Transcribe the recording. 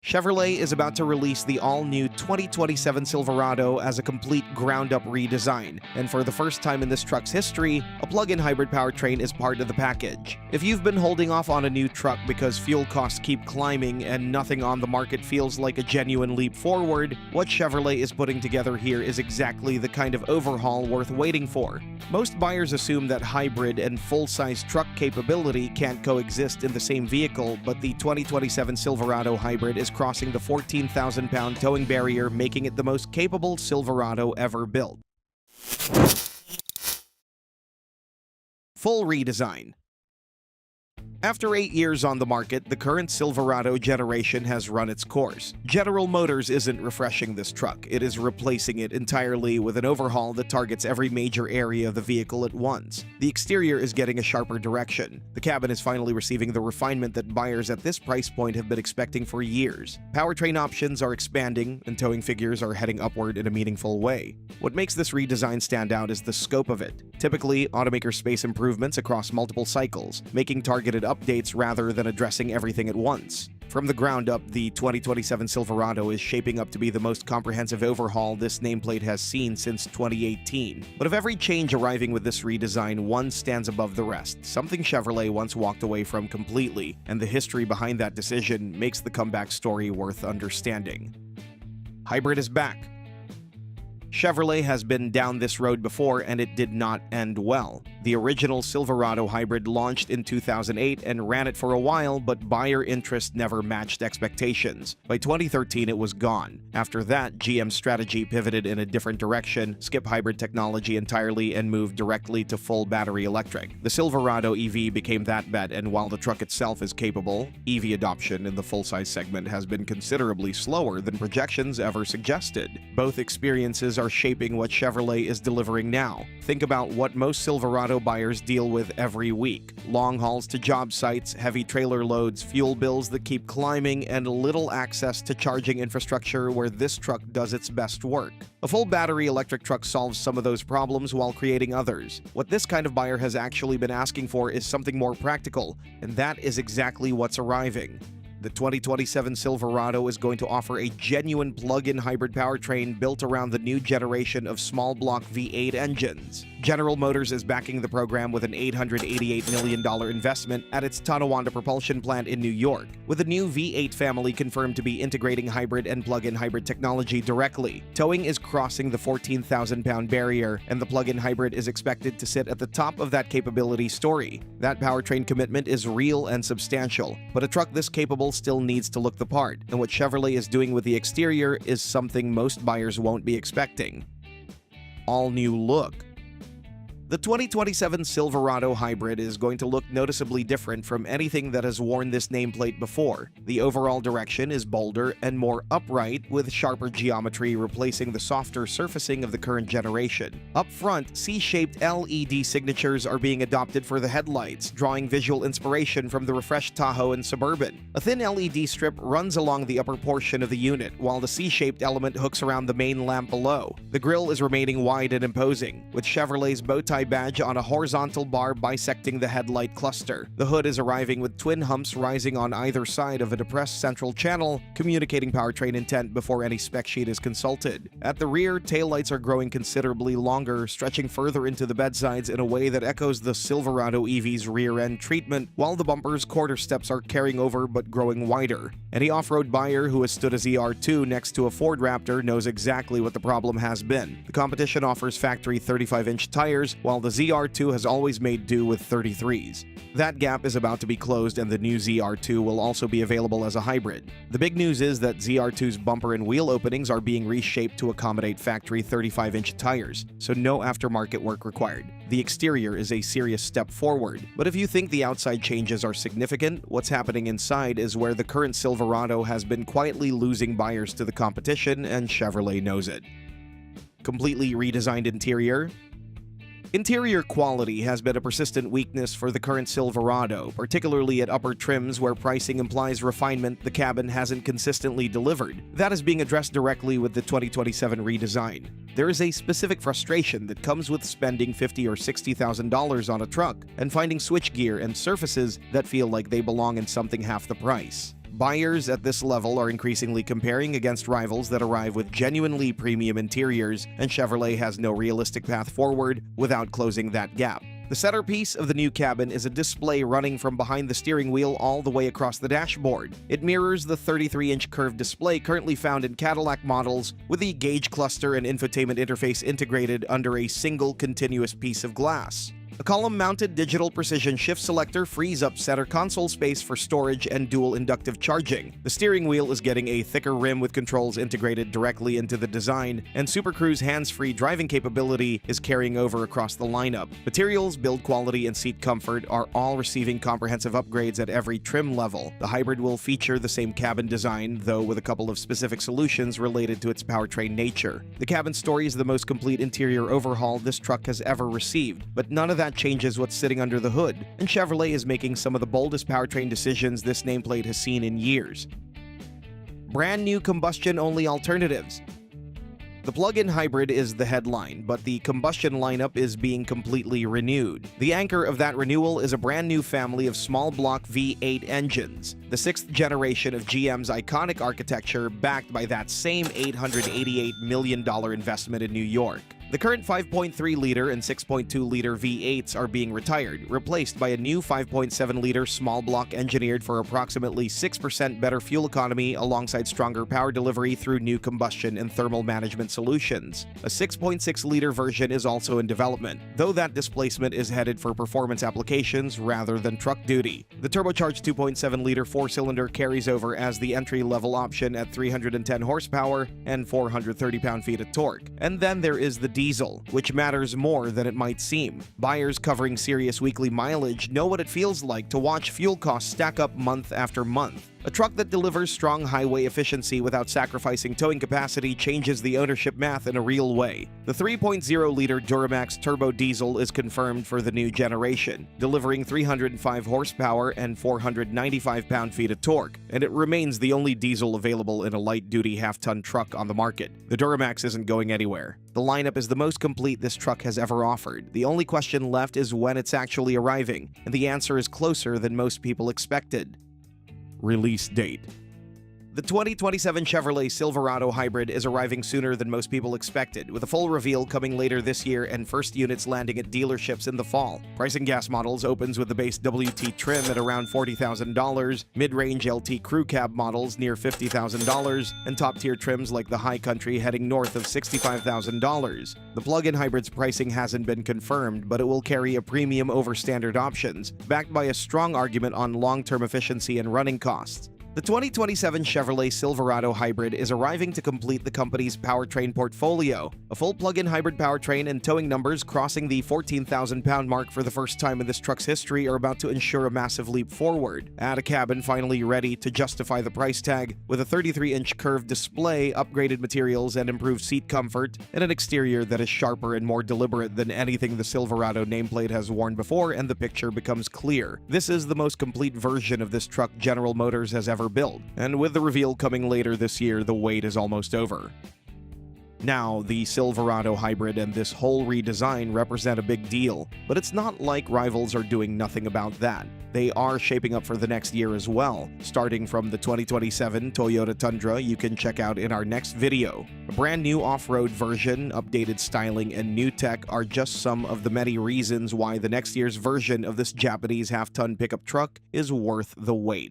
Chevrolet is about to release the all-new 2027 Silverado as a complete ground-up redesign, and for the first time in this truck's history, a plug-in hybrid powertrain is part of the package. If you've been holding off on a new truck because fuel costs keep climbing and nothing on the market feels like a genuine leap forward, what Chevrolet is putting together here is exactly the kind of overhaul worth waiting for. Most buyers assume that hybrid and full-size truck capability can't coexist in the same vehicle, but the 2027 Silverado hybrid is crossing the 14,000-pound towing barrier, making it the most capable Silverado ever built. Full redesign. After 8 years on the market, the current Silverado generation has run its course. General Motors isn't refreshing this truck, it is replacing it entirely with an overhaul that targets every major area of the vehicle at once. The exterior is getting a sharper direction. The cabin is finally receiving the refinement that buyers at this price point have been expecting for years. Powertrain options are expanding, and towing figures are heading upward in a meaningful way. What makes this redesign stand out is the scope of it. Typically, automakers space improvements across multiple cycles, making targeted updates rather than addressing everything at once. From the ground up, the 2027 Silverado is shaping up to be the most comprehensive overhaul this nameplate has seen since 2018. But of every change arriving with this redesign, one stands above the rest, something Chevrolet once walked away from completely, and the history behind that decision makes the comeback story worth understanding. Hybrid is back. Chevrolet has been down this road before, and it did not end well. The original Silverado hybrid launched in 2008 and ran it for a while, but buyer interest never matched expectations. By 2013, it was gone. After that, GM's strategy pivoted in a different direction, skipped hybrid technology entirely, and moved directly to full battery electric. The Silverado EV became that bet, and while the truck itself is capable, EV adoption in the full-size segment has been considerably slower than projections ever suggested. Both experiences are shaping what Chevrolet is delivering now. Think about what most Silverado buyers deal with every week. Long hauls to job sites, heavy trailer loads, fuel bills that keep climbing, and little access to charging infrastructure where this truck does its best work. A full battery electric truck solves some of those problems while creating others. What this kind of buyer has actually been asking for is something more practical, and that is exactly what's arriving. The 2027 Silverado is going to offer a genuine plug-in hybrid powertrain built around the new generation of small-block V8 engines. General Motors is backing the program with an $888 million investment at its Tonawanda propulsion plant in New York, with the new V8 family confirmed to be integrating hybrid and plug-in hybrid technology directly. Towing is crossing the 14,000-pound barrier, and the plug-in hybrid is expected to sit at the top of that capability story. That powertrain commitment is real and substantial, but a truck this capable still needs to look the part, and what Chevrolet is doing with the exterior is something most buyers won't be expecting. All-new look. The 2027 Silverado hybrid is going to look noticeably different from anything that has worn this nameplate before. The overall direction is bolder and more upright, with sharper geometry replacing the softer surfacing of the current generation. Up front, C-shaped LED signatures are being adopted for the headlights, drawing visual inspiration from the refreshed Tahoe and Suburban. A thin LED strip runs along the upper portion of the unit, while the C-shaped element hooks around the main lamp below. The grille is remaining wide and imposing, with Chevrolet's bow tie badge on a horizontal bar bisecting the headlight cluster. The hood is arriving with twin humps rising on either side of a depressed central channel, communicating powertrain intent before any spec sheet is consulted. At the rear, taillights are growing considerably longer, stretching further into the bedsides in a way that echoes the Silverado EV's rear-end treatment, while the bumper's quarter steps are carrying over but growing wider. Any off-road buyer who has stood a ZR2 next to a Ford Raptor knows exactly what the problem has been. The competition offers factory 35-inch tires, while the ZR2 has always made do with 33s. That gap is about to be closed, and the new ZR2 will also be available as a hybrid. The big news is that ZR2's bumper and wheel openings are being reshaped to accommodate factory 35-inch tires, so no aftermarket work required. The exterior is a serious step forward, but if you think the outside changes are significant, what's happening inside is where the current Silverado has been quietly losing buyers to the competition, and Chevrolet knows it. Completely redesigned interior. Interior quality has been a persistent weakness for the current Silverado, particularly at upper trims where pricing implies refinement the cabin hasn't consistently delivered. That is being addressed directly with the 2027 redesign. There is a specific frustration that comes with spending $50,000 or $60,000 on a truck and finding switchgear and surfaces that feel like they belong in something half the price. Buyers at this level are increasingly comparing against rivals that arrive with genuinely premium interiors, and Chevrolet has no realistic path forward without closing that gap. The centerpiece of the new cabin is a display running from behind the steering wheel all the way across the dashboard. It mirrors the 33-inch curved display currently found in Cadillac models, with the gauge cluster and infotainment interface integrated under a single continuous piece of glass. A column-mounted digital precision shift selector frees up center console space for storage and dual inductive charging. The steering wheel is getting a thicker rim with controls integrated directly into the design, and Super Cruise hands-free driving capability is carrying over across the lineup. Materials, build quality, and seat comfort are all receiving comprehensive upgrades at every trim level. The hybrid will feature the same cabin design, though with a couple of specific solutions related to its powertrain nature. The cabin story is the most complete interior overhaul this truck has ever received, but none of that changes what's sitting under the hood, and Chevrolet is making some of the boldest powertrain decisions this nameplate has seen in years. Brand new combustion-only alternatives. The plug-in hybrid is the headline, but the combustion lineup is being completely renewed. The anchor of that renewal is a brand new family of small block V8 engines, the sixth generation of GM's iconic architecture, backed by that same $888 million investment in New York. The current 5.3-liter and 6.2-liter V8s are being retired, replaced by a new 5.7-liter small block engineered for approximately 6% better fuel economy alongside stronger power delivery through new combustion and thermal management solutions. A 6.6-liter version is also in development, though that displacement is headed for performance applications rather than truck duty. The turbocharged 2.7-liter four-cylinder carries over as the entry-level option at 310 horsepower and 430 pound-feet of torque. And then there is the diesel, which matters more than it might seem. Buyers covering serious weekly mileage know what it feels like to watch fuel costs stack up month after month. A truck that delivers strong highway efficiency without sacrificing towing capacity changes the ownership math in a real way. The 3.0-liter Duramax turbo diesel is confirmed for the new generation, delivering 305 horsepower and 495 pound-feet of torque, and it remains the only diesel available in a light-duty half-ton truck on the market. The Duramax isn't going anywhere. The lineup is the most complete this truck has ever offered. The only question left is when it's actually arriving, and the answer is closer than most people expected. Release date. The 2027 Chevrolet Silverado Hybrid is arriving sooner than most people expected, with a full reveal coming later this year and first units landing at dealerships in the fall. Pricing gas models opens with the base WT trim at around $40,000, mid-range LT crew cab models near $50,000, and top-tier trims like the High Country heading north of $65,000. The plug-in hybrid's pricing hasn't been confirmed, but it will carry a premium over standard options, backed by a strong argument on long-term efficiency and running costs. The 2027 Chevrolet Silverado Hybrid is arriving to complete the company's powertrain portfolio. A full plug-in hybrid powertrain and towing numbers crossing the 14,000-pound mark for the first time in this truck's history are about to ensure a massive leap forward. Add a cabin finally ready to justify the price tag, with a 33-inch curved display, upgraded materials, and improved seat comfort, and an exterior that is sharper and more deliberate than anything the Silverado nameplate has worn before, and the picture becomes clear. This is the most complete version of this truck General Motors has ever built, and with the reveal coming later this year, the wait is almost over. Now, the Silverado Hybrid and this whole redesign represent a big deal, but it's not like rivals are doing nothing about that. They are shaping up for the next year as well. Starting from the 2027 Toyota Tundra you can check out in our next video. A brand new off-road version, updated styling, and new tech are just some of the many reasons why the next year's version of this Japanese half-ton pickup truck is worth the wait.